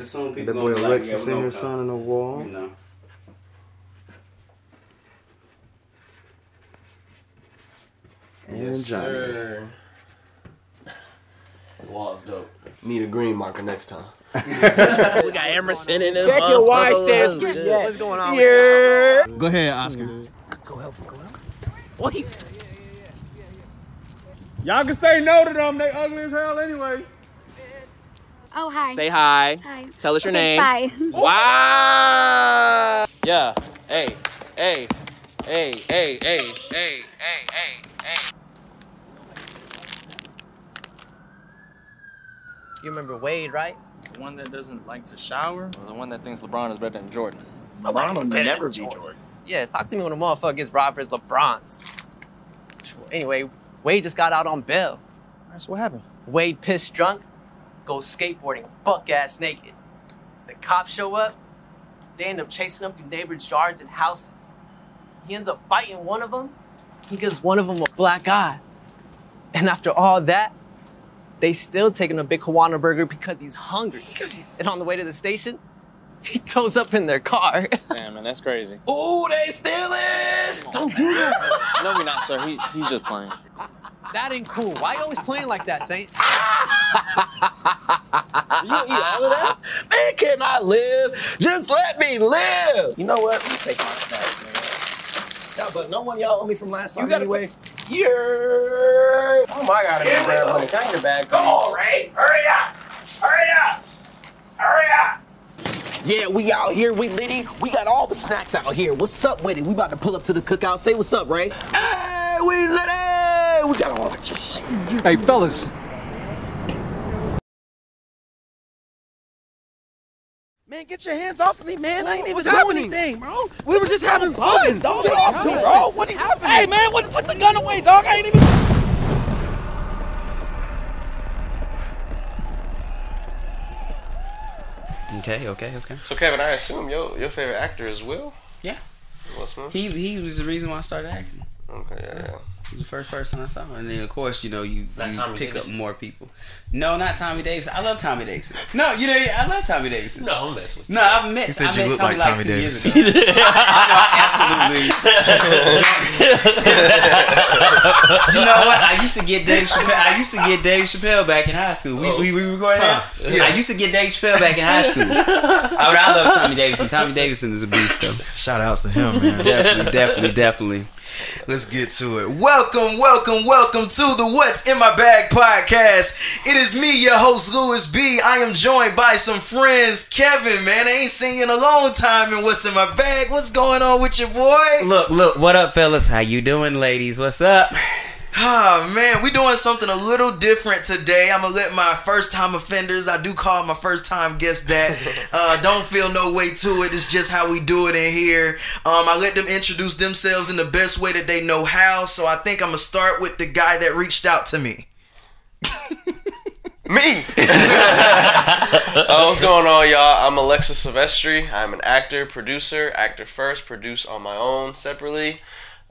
soon people that boy gonna Alexis like, in son on the wall. You know. And Johnny. Sir. The wall's dope. Need a green marker next time. We got Emerson in this. Check your wide stand street. Yes. What's going on? Yeah. Go ahead, Oscar. Go help. Wait. Y'all can say no to them. They ugly as hell anyway. Oh, hi. Say hi. Hi. Tell us your Okay, name. Bye. Wow. Yeah. Hey. You remember Wade, right? The one that doesn't like to shower? Or the one that thinks LeBron is better than Jordan. LeBron will never be Jordan. Yeah, talk to me when a motherfucker gets robbed for his LeBrons. Anyway, Wade just got out on bail. So what happened? Wade pissed drunk, goes skateboarding buck ass naked. The cops show up, they end up chasing him through neighbors' yards and houses. He ends up fighting one of them. He gives one of them a black eye. And after all that, they still take him a big Kiwana burger because he's hungry. And on the way to the station, he throws up in their car. Damn, man, that's crazy. Ooh, they stealing! Don't do that. No, we're not, sir. He's just playing. That ain't cool. Why you always playing like that, Saint? You eat all of that? Man, can I live? Just let me live! You know what? We take our snacks, man. Yeah, but no one y'all owe me from last time anyway. Yeah. Oh my God, I got money. Got your bag. Come on, Ray. Hurry up. Hurry up. Hurry up. Yeah, we out here, we litty. We got all the snacks out here. What's up with it? We about to pull up to the cookout. Say what's up, Ray. Hey, we litty! We got all the shit. Hey, fellas. Man, get your hands off of me, man. I ain't even doing anything, bro. We were just having fun, dog. Get off me, bro. What happened? Hey, man, put the gun away, dog. I ain't even. Okay. So Kevin, I assume your favorite actor is Will? Yeah. What's name? He was the reason why I started acting. Okay, yeah. He was the first person I saw, and then of course you pick Davis? up more people. No, not Tommy Davidson. I love Tommy Davidson. No, I love Tommy Davidson. No, I'm messing with you. No, I met you look Tommy like Tommy 2 Davidson. years ago. Absolutely. You know what? I used to get Dave Chappelle back in high school. We recorded that? Yeah. I used to get Dave Chappelle back in high school. I love Tommy Davidson. Tommy Davidson is a beast, though. Shout outs to him, man. Definitely. Let's get to it. Welcome to the What's in My Bag podcast. It is me, your host, Louis B. I am joined by some friends. Kevin, man, I ain't seen you in a long time in What's in My Bag. What's going on with your boy? Look, what up, fellas? How you doing, ladies? What's up? Oh, man, we doing something a little different today. I'm going to let my first-time offenders, I do call my first-time guests that, don't feel no way to it. It's just how we do it in here. I let them introduce themselves in the best way that they know how, so I think I'm going to start with the guy that reached out to me. Me! What's going on, y'all? I'm Alexis Silvestre. I'm an actor, producer, actor first, produce on my own separately.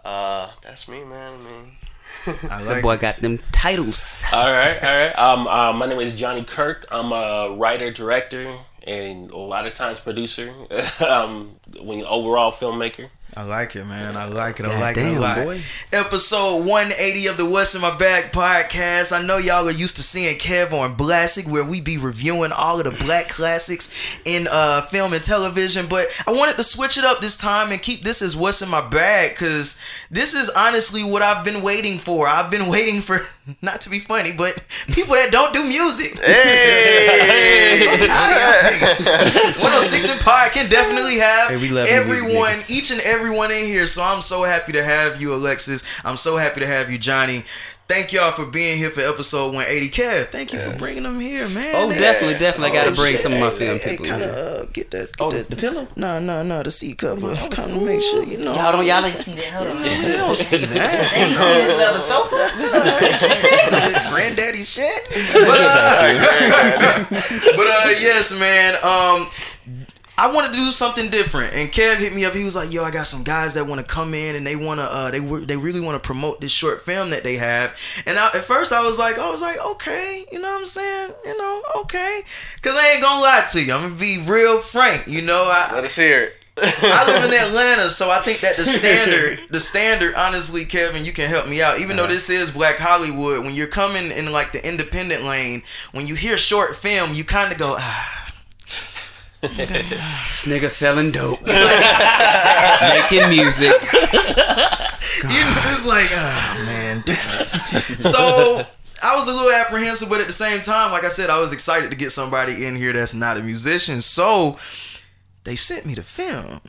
That's me, man. I mean... The boy got them titles. All right. My name is Johnny Kirk. I'm a writer, director, and a lot of times producer. Overall filmmaker. I like it, man. I like it a Damn, lot. Boy. Episode 180 of the What's in My Bag podcast. I know y'all are used to seeing Kev on Blastic, where we be reviewing all of the black classics in film and television, but I wanted to switch it up this time and keep this as What's in My Bag, because this is honestly what I've been waiting for. I've been waiting for, not to be funny, but people that don't do music. Hey! So tired of y'all niggas. 106 and Pod can definitely have Hey, we love everyone, music, each and everyone in here. So I'm so happy to have you, Alexis. I'm so happy to have you, Johnny. Thank y'all for being here for episode 180. Kev, thank you for bringing them here, man. Oh, definitely. I gotta bring some of my film Hey, people. kind of get that. The pillow? No, the seat cover. Kind of make sure you know. Y'all ain't see that. Hold on. You don't see that. The sofa. Granddaddy shit. But yes, man. I wanted to do something different, and Kev hit me up. He was like, "Yo, I got some guys that want to come in, and they want to, they really want to promote this short film that they have." And at first, I was like, okay, you know what I'm saying, okay, because I ain't gonna lie to you, I'm gonna be real frank, Let us hear it. I live in Atlanta, so I think that the standard, honestly, Kevin, you can help me out. Even though this is Black Hollywood, when you're coming in like the independent lane, when you hear short film, you kind of go, this nigga selling dope, making music. It's like, oh man, damn it. So I was a little apprehensive, but at the same time, like I said, I was excited to get somebody in here that's not a musician. So they sent me the film.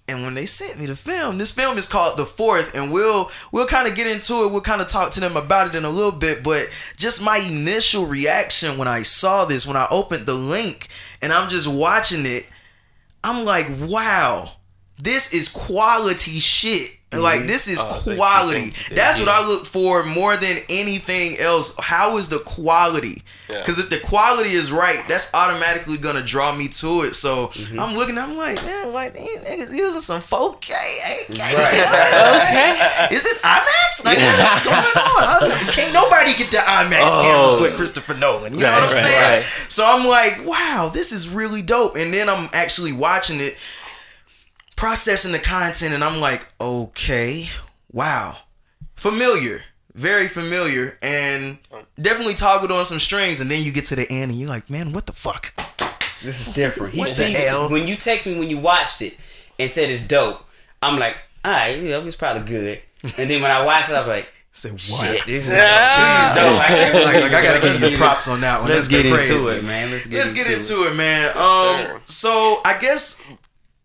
And when they sent me the film, this film is called The Fourth, and we'll kind of get into it. We'll kind of talk to them about it in a little bit, but just my initial reaction when I saw this, when I opened the link and I'm just watching it, I'm like, wow, this is quality shit. Like, this is quality. That's what I look for more than anything else. How is the quality? Because if the quality is right, that's automatically going to draw me to it. So I'm looking, I'm like, man, like, these niggas using some 4K, 8K. Okay. Is this IMAX? Like, what's going on? Can't nobody get the IMAX cameras but Christopher Nolan. You know what I'm saying? Right. So I'm like, wow, this is really dope. And then I'm actually watching it, processing the content, and I'm like, okay, wow, familiar, very familiar, and definitely toggled on some strings. And then you get to the end and you're like, man, what the fuck? This is different. What the hell? When you text me when you watched it and said it's dope, I'm like, alright, it's probably good. And then when I watched it, I was like, say what? Shit, this is dope. Like, I gotta give you props on that one. Let's get into it, man. Let's get into it, man. So I guess,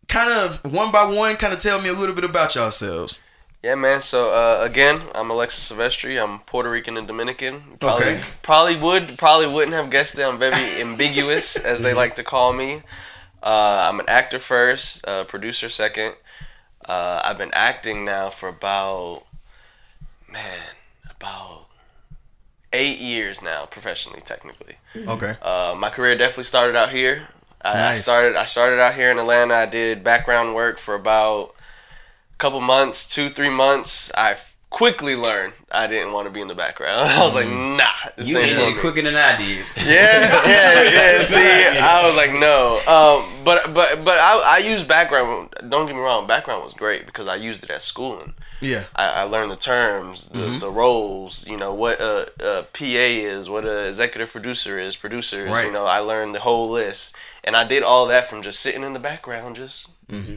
kind of one by one, kind of tell me a little bit about yourselves. Yeah, man. So again, I'm Alexis Silvestre. I'm Puerto Rican and Dominican. Probably wouldn't have guessed that. I'm very ambiguous, as they like to call me. I'm an actor first, producer second. I've been acting now for about 8 years now, professionally, technically. Okay. My career definitely started out here. Nice. I started out here in Atlanta. I did background work for about a couple months, 2-3 months. I quickly learned I didn't want to be in the background. I was like, nah. You did it quicker than I did. Yeah. See, I was like, no. But I used background. Don't get me wrong. Background was great because I used it at schooling. Yeah. I learned the terms, the roles, what a PA is, what a executive producer is, producers, right. I learned the whole list. And I did all that from just sitting in the background, just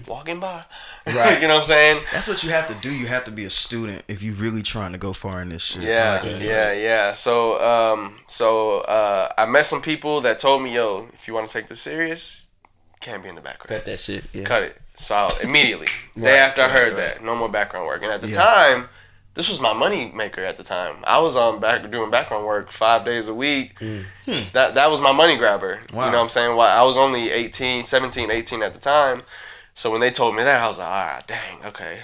walking by. Right. You know what I'm saying? That's what you have to do. You have to be a student if you're really trying to go far in this shit. Yeah. So I met some people that told me, yo, if you want to take this serious, can't be in the background. Cut that shit. Yeah. Cut it. So immediately, day after I heard that, no more background work. And at the time, this was my money maker at the time. I was doing background work 5 days a week. That was my money grabber. Wow. You know what I'm saying? Well, I was only 17, 18 at the time. So when they told me that, I was like, dang, okay.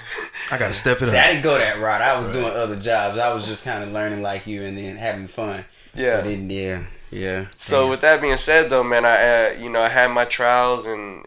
I got to step it up. See, I didn't go that route. I was doing other jobs. I was just kind of learning like you and then having fun. Yeah. But then, yeah. So with that being said, though, man, I had my trials and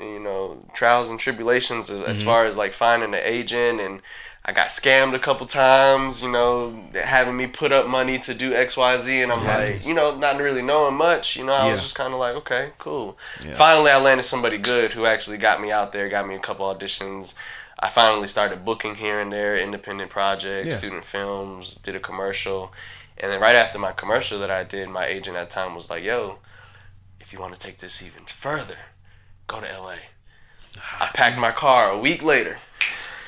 tribulations as far as like finding an agent, and I got scammed a couple times, having me put up money to do XYZ, and I'm like, not really knowing much, I was just kind of like, okay, cool. Yeah. Finally, I landed somebody good who actually got me out there, got me a couple auditions. I finally started booking here and there, independent projects, student films, did a commercial. And then right after my commercial that I did, my agent at the time was like, yo, if you want to take this even further, go to LA. I packed my car a week later.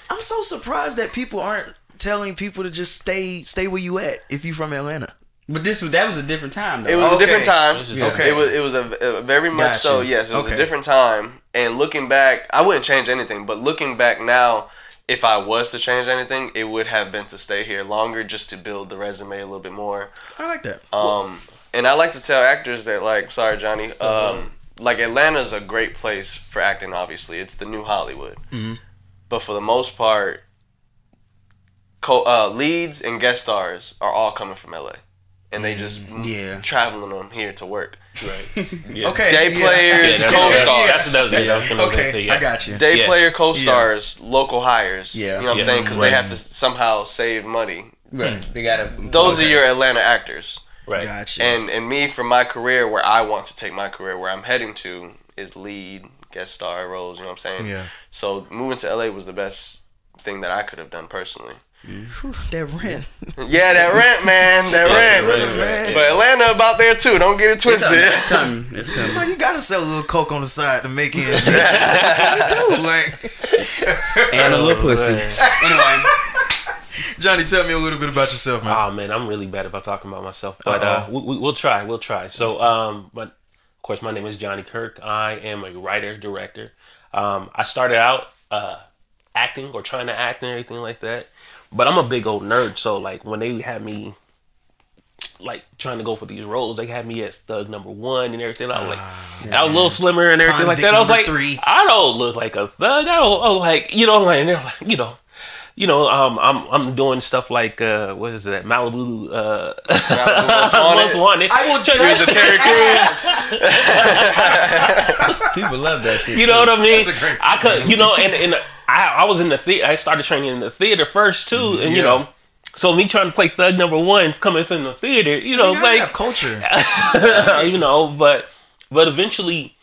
I'm so surprised that people aren't telling people to just stay where you at if you from Atlanta. But that was a different time, though. It was a different time. Okay. It was a very much so, yes. It was a different time. And looking back, I wouldn't change anything. But looking back now, if I was to change anything, it would have been to stay here longer just to build the resume a little bit more. I like that. And I like to tell actors that, like, sorry, Johnny, like, Atlanta's a great place for acting, obviously. It's the new Hollywood. But for the most part, leads and guest stars are all coming from LA. and they just traveling them here to work. Right. Yeah. Okay. Day players, co-stars. Okay, I got you. Day player, co-stars, local hires. Yeah. You know what I'm saying? Because they have to somehow save money. Right. They gotta. Those are your Atlanta actors. Right. Gotcha. And me, for my career, where I want to take my career, where I'm heading to, is lead, guest star roles. You know what I'm saying? Yeah. So moving to LA was the best thing that I could have done personally. Whew, that rent. Yeah, that rent, man. That rent. Man. But Atlanta about there too. Don't get it twisted. It's coming. It's coming. It's like you gotta sell a little coke on the side to make it. What can you do? Like, And a little pussy. Anyway, Johnny, tell me a little bit about yourself, man. Oh man, I'm really bad about talking about myself, but we'll try. We'll try. So, but of course, my name is Johnny Kirk. I am a writer director. I started out acting or trying to act and everything like that. But I'm a big old nerd, so like when they had me like trying to go for these roles, they had me as thug number 1 and everything. I was like, I was a little slimmer and everything like that. I was like, 3. I don't look like a thug. I don't like, you know, like, and they're like, I'm doing stuff like what is that? Malibu Most Wanted. I will He's a Terry Crews. people love that shit. You know what I mean? That's a great I could, you know, and I was in the theater. I started training in the theater first too, and you know, so me trying to play thug number 1 coming from the theater, you know, like have culture, you know, but eventually,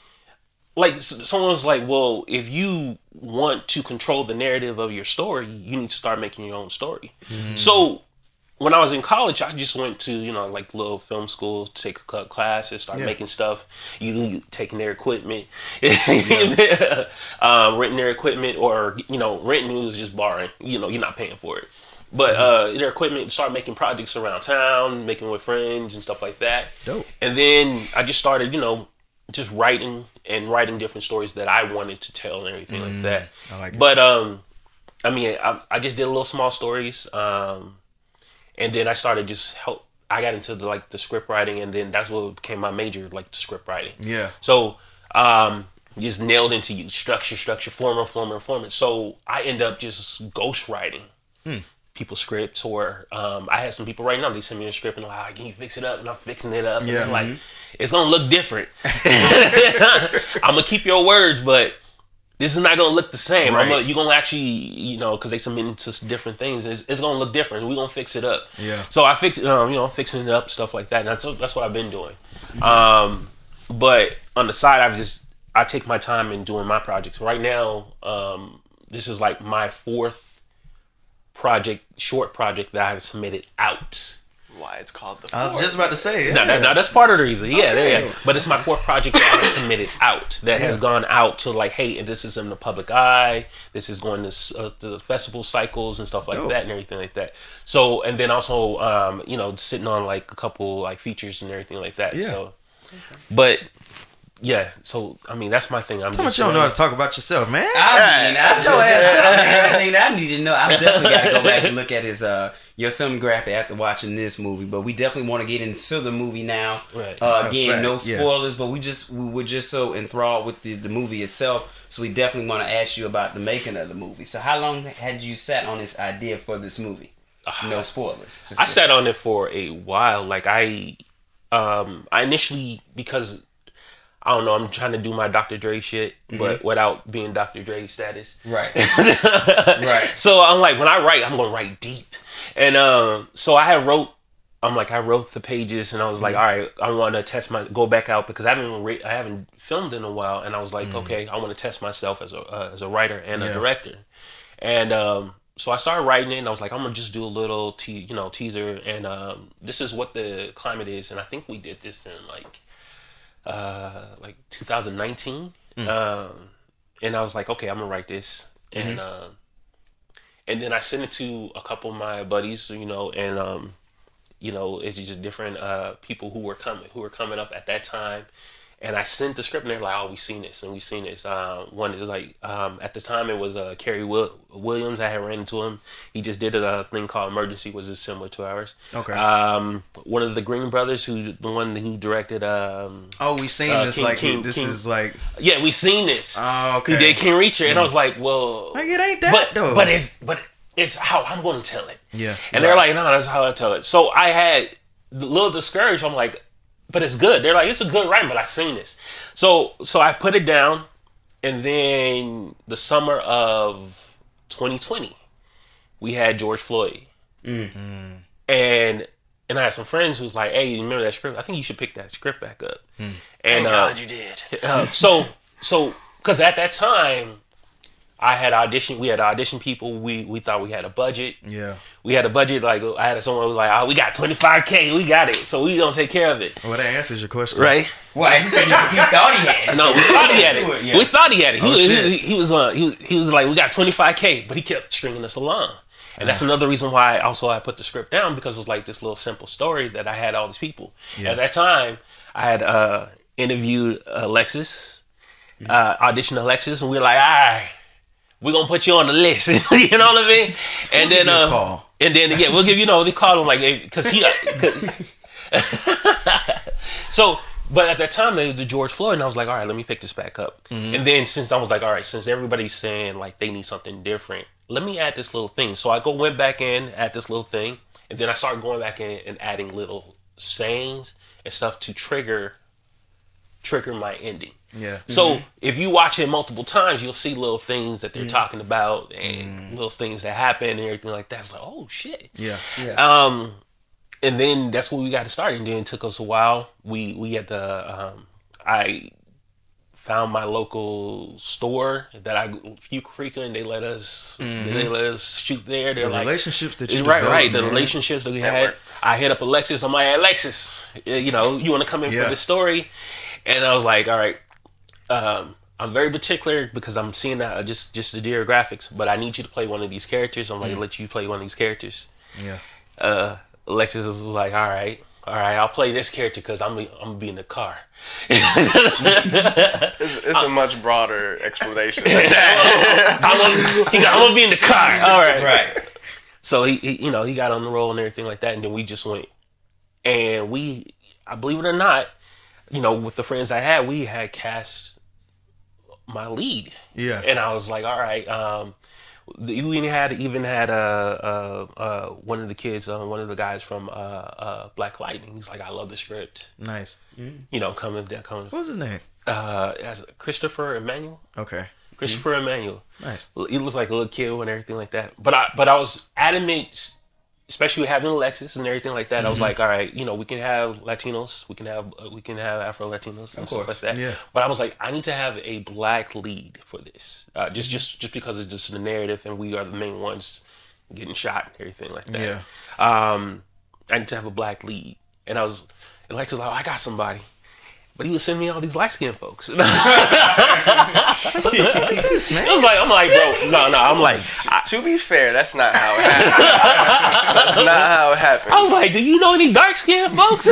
like someone's like, well, if you want to control the narrative of your story, you need to start making your own story. So when I was in college, I just went to, you know, like little film schools, take a cut classes, start making stuff. You taking their equipment, renting their equipment, or, you know, renting was just borrowing. You know, you're not paying for it. But their equipment, start making projects around town, making with friends and stuff like that. Dope. And then I just started, you know, just writing different stories that I wanted to tell and everything like that. I like it. But I mean, I just did little small stories. And then I started I got into the script writing, and then that's what became my major, like the script writing. Yeah. So just nailed into structure, format. So I end up just ghost writing people's scripts, or I had some people right now, they send me a script and like, can you fix it up? And I'm fixing it up. And they're like, it's gonna look different. I'm gonna keep your words, but this is not gonna look the same. Right. You're gonna actually, you know, because they submit into different things. It's gonna look different. We're gonna fix it up. Yeah. So I fix, you know, fixing it up, stuff like that. And that's what I've been doing. But on the side, I take my time in doing my projects. Right now, this is like my 4th short project that I've submitted out. Why it's called the I was just about to say. No, that's part of the reason. Yeah, yeah. But it's my 4th project that I submitted out, that has gone out to like, hey, and this is in the public eye. This is going to the festival cycles and stuff like that and everything like that. So, and then also, you know, sitting on like a couple like features and everything like that. Yeah. So, but yeah, so I mean that's my thing. How much you don't know how to talk about yourself, man? I need to know. I definitely got to go back and look at his your filmography after watching this movie. But we definitely want to get into the movie now. Right. Again, no spoilers, but we were just so enthralled with the movie itself. So we definitely want to ask you about the making of the movie. So how long had you sat on this idea for this movie? No spoilers. I sat on it for a while. Like I initially, because I don't know, I'm trying to do my Dr. Dre shit, but without being Dr. Dre status. Right. Right. So I'm like, when I write, I'm going to write deep. And so I wrote the pages, and I was like, all right, I want to go back out because I haven't filmed in a while. And I was like, okay, I want to test myself as a writer and a director. And so I started writing it, and I was like, I'm going to just do a little teaser. And this is what the climate is. And I think we did this in like 2019, and I was like, okay, I'm gonna write this, and then I sent it to a couple of my buddies, you know, and you know, it's just different people who were coming up at that time. And I sent the script, and they're like, "Oh, we seen this." One is like, at the time it was Kerry Williams. I had ran into him. He just did a thing called Emergency, which is similar to ours. Okay. One of the Green brothers, the one who directed. We seen this. Is like. Yeah, we seen this. Oh, okay. He did King Reacher, and I was like, well, like it ain't that though. But it's how I'm going to tell it. Yeah. And they're like, no, that's how I tell it. So I had little discouraged. I'm like, but it's good. They're like, it's a good writing, but I seen this. So I put it down, and then the summer of 2020, we had George Floyd, and I had some friends who's like, hey, you remember that script? I think you should pick that script back up. And Thank God you did. So because at that time, I had auditioned. We had auditioned people. We thought we had a budget. Yeah. We had a budget. Like I had someone who was like, "Oh, we got $25K. We got it. So we gonna take care of it." Well, that answers your question, right? Why? He said he thought he had it. No, we thought he had it. Yeah. We thought he had it. Oh, He was like, "We got $25K," but he kept stringing us along. And that's another reason why I put the script down, because it was like this little simple story that I had all these people. At that time, I had interviewed Alexis, auditioned Alexis, and we were like, all right, we're going to put you on the list. You know what I mean? And then, call. And then, again, we'll give you, they called him like, because he, so, but at that time, they was the George Floyd, and I was like, all right, let me pick this back up. And then since I was like, all right, since everybody's saying like they need something different, let me add this little thing. So I went back in, add this little thing, and then I started going back in and adding little sayings and stuff to trigger my ending. Yeah. So if you watch it multiple times, you'll see little things that they're talking about and little things that happen and everything like that. It's like, oh shit. Yeah. Yeah. And then that's what we got to start. And then it took us a while. We had the I found my local store that I frequent. They let us shoot there. They're the like relationships that you right. The relationships that we had. I hit up Alexis. I'm like, Alexis, you want to come in for this story? And I was like, all right. I'm very particular because I'm seeing that just the deer graphics, but I need you to play one of these characters. I'm like, let you play one of these characters. Yeah. Alexis was like, all right, I'll play this character because I'm gonna be in the car. It's a much broader explanation. I'm gonna be in the car. All right. Right. So he got on the roll and everything like that, and then we just went, and I believe it or not, with the friends I had, we had cast my lead. Yeah. And I was like, all right. You even had one of the kids, one of the guys from Black Lightning. He's like, I love the script. Nice. Coming. What was his name? As Christopher Emmanuel. Okay. Christopher Emmanuel. Nice. He looks like a little kid and everything like that. But I was adamant, especially with having Alexis and everything like that. I was like, all right, we can have Latinos, we can have Afro Latinos and stuff like that. Yeah. But I was like, I need to have a black lead for this, just because it's just the narrative, and we are the main ones getting shot and everything like that. Yeah. I need to have a black lead, and Alexis was like, I got somebody. But he was sending me all these light-skinned folks. What the fuck is this, man? I'm like, bro, no. I'm like, to be fair, that's not how it happened. That's not how it happened. I was like, do you know any dark-skinned folks?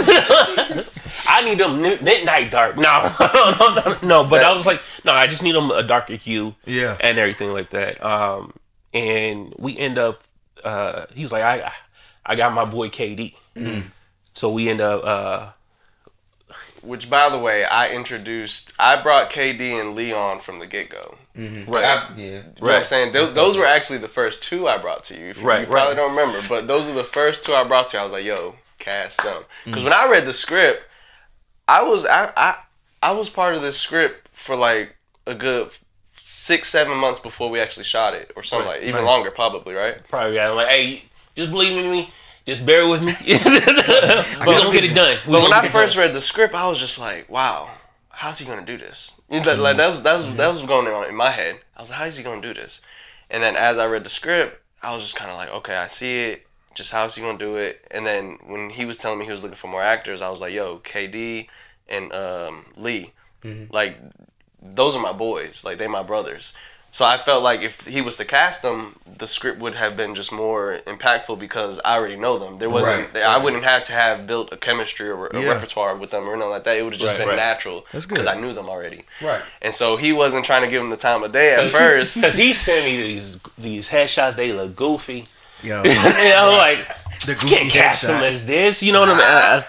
I need them midnight dark. No. But I was like, no, I just need them a darker hue. Yeah. And everything like that. And we end up. He's like, I got my boy KD. So we end up. Which, by the way, I brought KD and Leon from the get-go. Right. You know what I'm saying? Those were actually the first two I brought to you. You probably don't remember, but those are the first two I brought to you. I was like, yo, cast them. Because when I read the script, I was part of this script for like a good 6-7 months before we actually shot it, or something like even longer, probably, right? Probably. Yeah. I'm like, hey, just believe in me. Just bear with me. We're gonna get it done. But when I first read the script, I was just like, wow, how's he gonna do this? Like that was going on in my head. I was like, how is he gonna do this? And then as I read the script, I was just kind of like, okay, I see it. Just how is he gonna do it? And then when he was telling me he was looking for more actors, I was like, yo, KD and Lee, like those are my boys. Like they my brothers. So I felt like if he was to cast them, the script would have been just more impactful because I already know them. There wasn't, I wouldn't have to have built a chemistry or a repertoire with them or anything like that. It would have just been natural because I knew them already. Right. And so he wasn't trying to give them the time of day at first. Because he sent me these headshots. They look goofy. Yo. And I'm like, the goofy can't cast them as this. You know what I mean?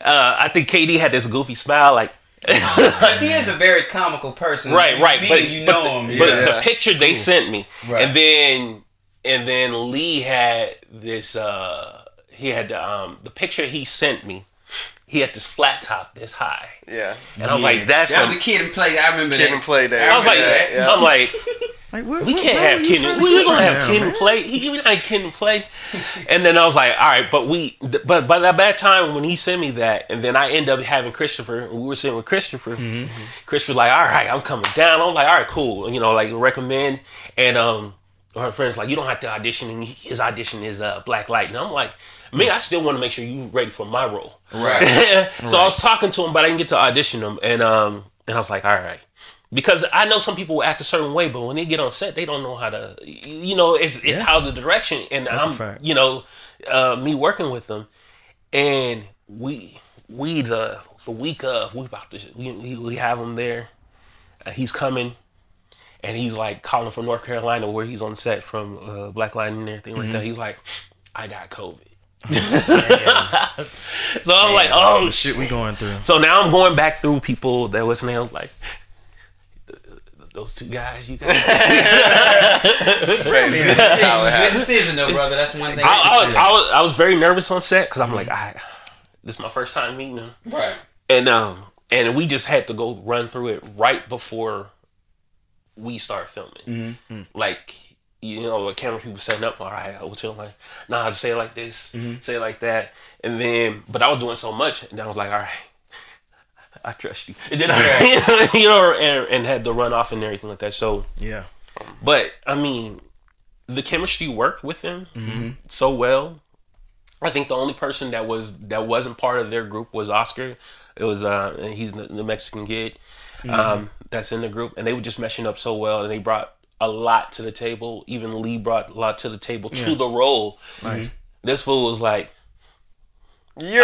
I think KD had this goofy smile, like. Because he is a very comical person. Right. But you know him. But the picture they sent me, and then Lee had this he had the picture he sent me. He had this flat top this high. Yeah. And I'm like, that's that was a Kid and Play. I remember Kid that. and Play day. I was like, yeah. I'm like, we what can't have Kid and we gonna have Kid and Play. He not Kid and Play. And then I was like, all right, but by that time when he sent me that, and then I ended up having Christopher, and we were sitting with Christopher. Christopher's like, all right, I'm coming down. I'm like, all right, cool. You know, like recommend. And our friend's like, you don't have to audition, and his audition is Black Light. And I'm like, me, I still want to make sure you ready for my role. Right. So I was talking to him, but I didn't get to audition him. And I was like, all right. Because I know some people will act a certain way, but when they get on set, they don't know how to, you know, it's how the direction. And you know, me working with them. And we the week of, we have him there. He's coming. And he's like calling from North Carolina where he's on set from Black Light and everything like that. He's like, I got COVID. So I'm like, oh, the shit we going through. So now I'm going back through people that was named like those two guys. You guys. Good decision though, brother. That's one thing. I was very nervous on set because I'm like, this is my first time meeting him. Right. And we just had to go run through it right before we start filming. Like, you know, the camera people setting up, all right, I was telling like, nah, say it like this, say it like that. And then, but I was doing so much, and then I was like, all right, I trust you. And then I, you know, and had to run off and everything like that. So, yeah. But, I mean, the chemistry worked with them so well. I think the only person that wasn't part of their group was Oscar. It was, he's the Mexican kid that's in the group. And they were just meshing up so well, and they brought a lot to the table. Even Lee brought a lot to the table to the role. This fool was like, man,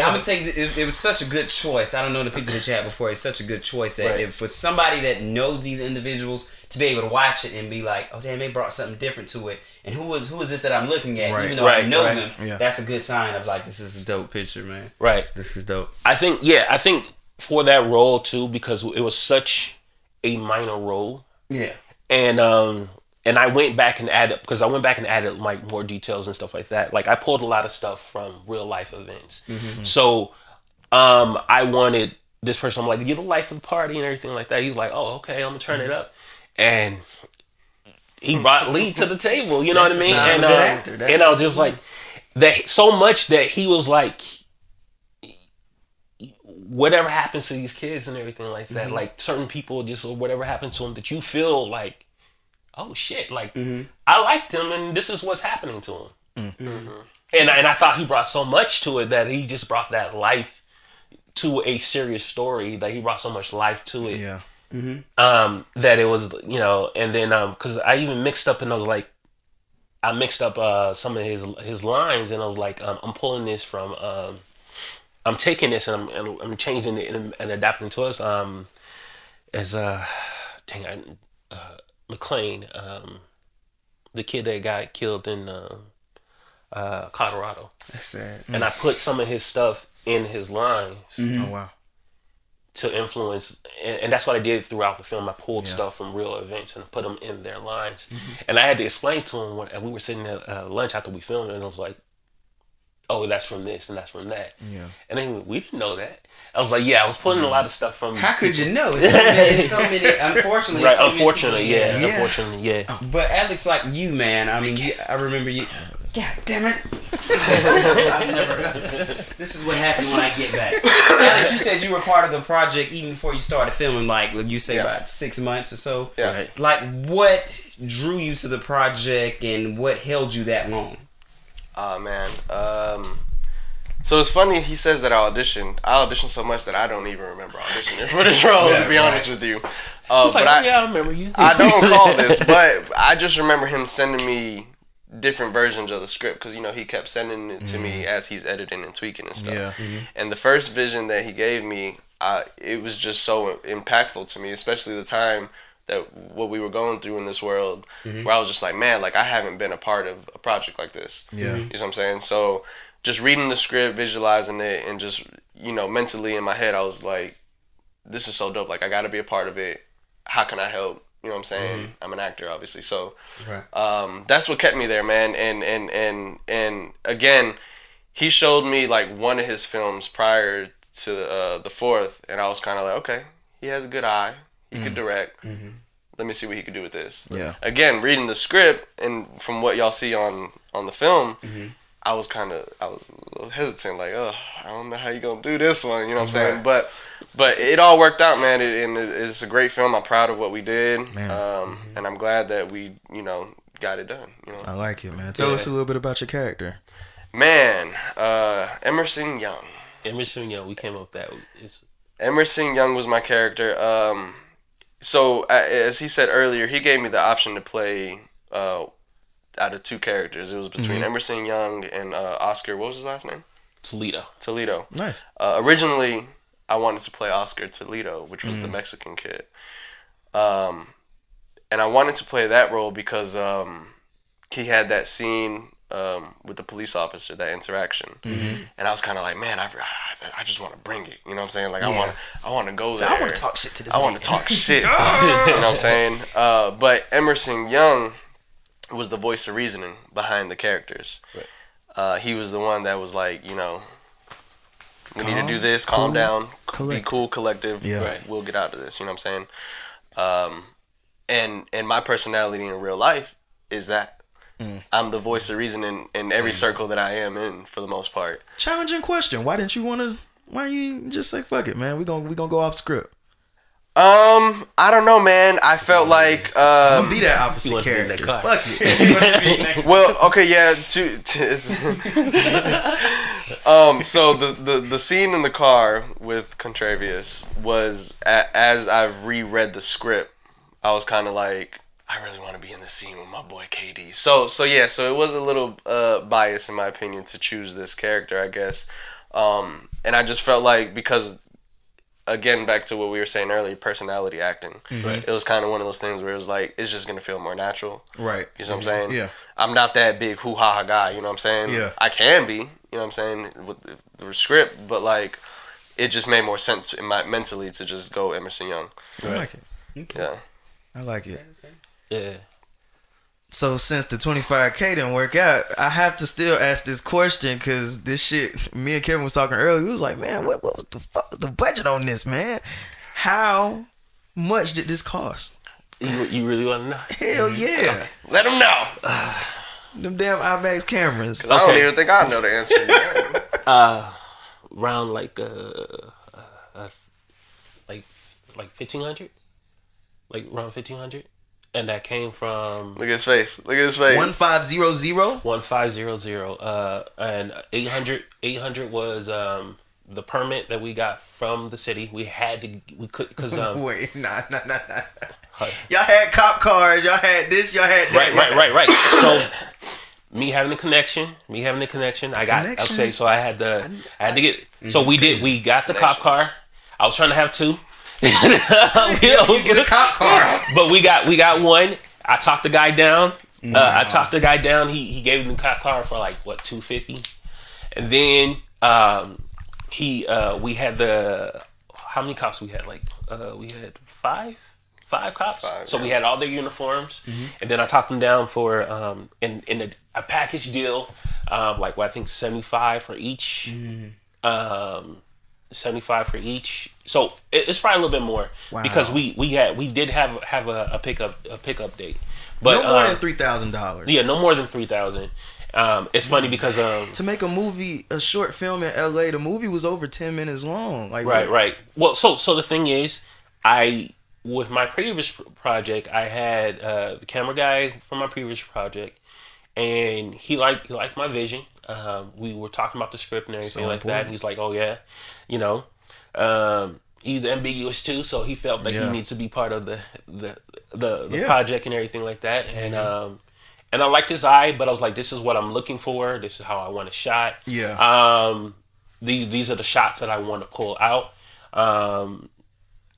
I'm gonna take it was such a good choice. I don't know the people that you had before. It's such a good choice that if for somebody that knows these individuals to be able to watch it and be like, oh damn, they brought something different to it. And who is this that I'm looking at? Even though I know them, that's a good sign of like, this is a dope picture, man. Right. This is dope. I think for that role too, because it was such a minor role. Yeah. And I went back and added, because I went back and added like more details and stuff like that. Like I pulled a lot of stuff from real life events. So I wanted this person, I'm like, you're the life of the party and everything like that. He's like, oh, okay, I'm gonna turn it up. And he brought Lee to the table, you know what I mean? And I was just like, that so much that he was like, whatever happens to these kids and everything like that, like certain people just, or whatever happens to them that you feel like, oh shit, like I liked him and this is what's happening to him. And I thought he brought so much to it that he just brought that life to a serious story, that he brought so much life to it. Yeah. That it was, you know, and then because I even mixed up, and I was like, I mixed up some of his lines, and I was like, I'm pulling this from I'm taking this and I'm changing it and adapting to us as McLean, the kid that got killed in Colorado. That's sad. And I put some of his stuff in his lines. Oh wow. To influence, and that's what I did throughout the film. I pulled stuff from real events and put them in their lines. And I had to explain to him when we were sitting at lunch after we filmed, and I was like, oh, that's from this and that's from that. Yeah. And then we didn't know that. I was like, yeah, I was pulling a lot of stuff from. How could you know? It's so many. Unfortunately, right? Unfortunately, yeah. But Alex, like you, man. I mean, I remember you. God damn it! This is what happened when I get back. Alex, you said you were part of the project even before you started filming. Like you say, about 6 months or so. Yeah. Right. Like, what drew you to the project, and what held you that long? Oh man. So it's funny, he says that I auditioned so much that I don't even remember auditioning for this role, to be honest with you. But I remember you. I don't recall this, but I just remember him sending me different versions of the script, because, you know, he kept sending it to me as he's editing and tweaking and stuff. Yeah. And the first vision that he gave me, it was just so impactful to me, especially the time that what we were going through in this world, where I was just like, man, like I haven't been a part of a project like this. Yeah. You know what I'm saying? So just reading the script, visualizing it, and just, you know, mentally in my head, I was like, this is so dope. Like, I got to be a part of it. How can I help? You know what I'm saying? Mm-hmm. I'm an actor, obviously. So Right. that's what kept me there, man. And again, he showed me like one of his films prior to the fourth, and I was kind of like, okay, he has a good eye. He could direct. Mm-hmm. Let me see what he could do with this. Yeah. Again, reading the script and from what y'all see on the film, Mm-hmm. I was a little hesitant, like, oh, I don't know how you gonna do this one. You know what I'm saying? But it all worked out, man. It's a great film. I'm proud of what we did, and I'm glad that we, got it done. You know. I like it, man. Tell us a little bit about your character. Man, Emerson Young. Emerson Young, we came up with that. Emerson Young was my character. So as he said earlier, he gave me the option to play out of two characters. It was between Emerson Young and Oscar. What was his last name? Toledo. Nice. Originally, I wanted to play Oscar Toledo, which was the Mexican kid. And I wanted to play that role because he had that scene with the police officer, that interaction. And I was kind of like, man, I just want to bring it. You know what I'm saying? Like, I want to go there. I want to talk shit to this I want to talk shit. You know what I'm saying? But Emerson Young was the voice of reasoning behind the characters. Right. He was the one that was like, we need to do this, calm down, be cool, collective. Yeah. Right. We'll get out of this. You know what I'm saying? And my personality in real life is that. I'm the voice of reason in every circle that I am in, for the most part. Challenging question. Why you just say fuck it, man? We gonna go off script. I don't know, man. I felt like I'm gonna be that opposite character. Fuck it. Well, okay, yeah. So the scene in the car with Contravious was, as I've reread the script, I was kind of like, I really want to be in the scene with my boy KD. So it was a little biased in my opinion to choose this character, I guess. And I just felt like, because again, back to what we were saying earlier, personality acting. Right. It was kind of one of those things where it was like, it's just gonna feel more natural. Right. You know what I'm saying? Yeah. I'm not that big hoo-ha guy. You know what I'm saying? Yeah. I can be. You know what I'm saying, with the script, but like, it just made more sense in my mentally to just go Emerson Young. I like it. Okay. Yeah. I like it. Yeah. So since the 25K didn't work out, I have to still ask this question, because this shit, me and Kevin was talking earlier. We was like, man, what was the fuck was the budget on this, man? How much did this cost? You really want to know? Hell yeah. Let them know. Them damn IMAX cameras. I don't even think I know the answer. Around like 1,500, like around 1,500. And that came from... Look at his face. 1500? 1500. And 800 was the permit that we got from the city. We could, because... Wait, nah. Y'all had cop cars. Y'all had this. Y'all had that. Right. So, me having a connection. I got... Okay, so I had to get... So we got the cop car. I was trying to have two. You get a cop car, but we got one. I talked the guy down. He gave me the cop car for like what, $250, and then we had how many cops we had? Like we had five cops. So we had all their uniforms, and then I talked them down for in a package deal, like what I think 75 for each. 75 for each, so it's probably a little bit more. Wow. Because we did have a pickup date, but no more than $3,000. Yeah, no more than $3,000. It's funny because to make a short film in LA, the movie was over 10 minutes long. Like right. Well, so the thing is, with my previous project, I had the camera guy from my previous project, and he liked my vision. We were talking about the script and everything like that. And he's like, oh yeah, he's ambiguous too, so he felt like he needs to be part of the project and everything like that. And I liked his eye, but I was like, this is what I'm looking for. This is how I want it shot. Yeah. These are the shots that I want to pull out.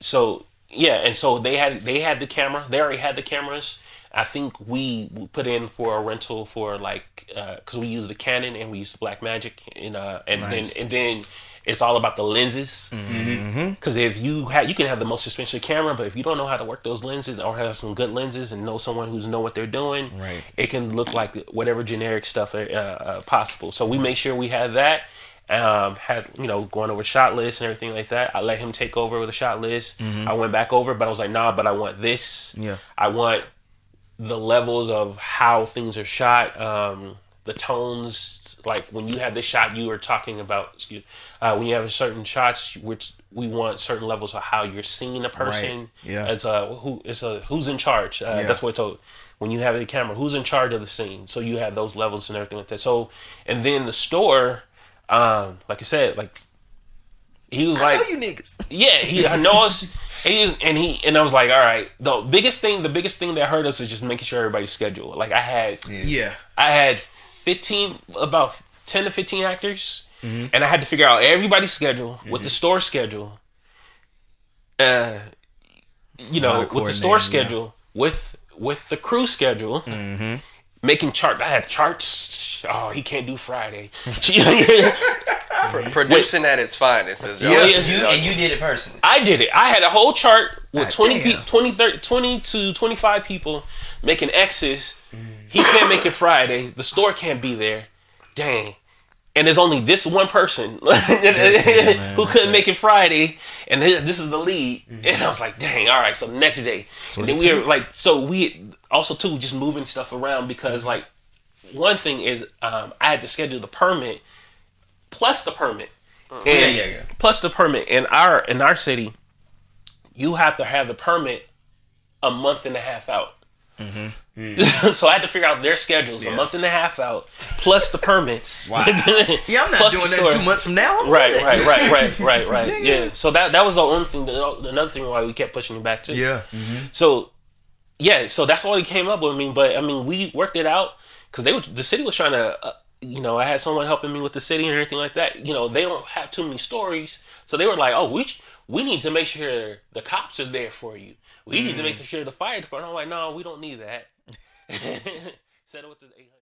So yeah, and so they had the camera. They already had the cameras. I think we put in for a rental for like because we used the Canon and we used Blackmagic, and nice. and then It's all about the lenses. Because if you can have the most expensive camera, but if you don't know how to work those lenses or have some good lenses and know someone who's know what they're doing, it can look like whatever generic stuff possible. So we make sure we had that. Had going over shot lists and everything like that. I let him take over with a shot list. I went back over, but I was like, nah, but I want this. I want the levels of how things are shot, the tones. Like when you have this shot, you were talking about. When you have certain shots, which we want certain levels of how you're seeing a person. It's who's in charge. That's what I told. When you have the camera, who's in charge of the scene? So you have those levels and everything like that. So and then the store. Like I said, like he was I know you niggas. Yeah, I know us. And I was like, all right. The biggest thing that hurt us is just making sure everybody's schedule. Like I had about 10 to 15 actors, and I had to figure out everybody's schedule with the store schedule. With the store schedule, with the crew schedule, making chart. I had charts. Oh, he can't do Friday. Producing at its finest. And you did it personally. I did it. I had a whole chart with 20 to 25 people making X's. He can't make it Friday. The store can't be there. Dang. And there's only this one person who couldn't make it Friday, and this is the lead. And I was like, dang, all right, so the next day. And then we also too just moving stuff around because like one thing is I had to schedule the permit plus the permit. Plus the permit. In our city, you have to have the permit a month and a half out. So I had to figure out their schedules a month and a half out plus the permits. Wow. I'm not doing that 2 months from now. Right. Yeah. So that was the only thing. Another thing why we kept pushing it back too. So so that's all he came up with. We worked it out because the city was trying to. I had someone helping me with the city and everything like that. They don't have too many stories, so they were like, "Oh, we need to make sure the cops are there for you. We need to make sure the fire department." I'm like, "No, we don't need that." Said it with the 800.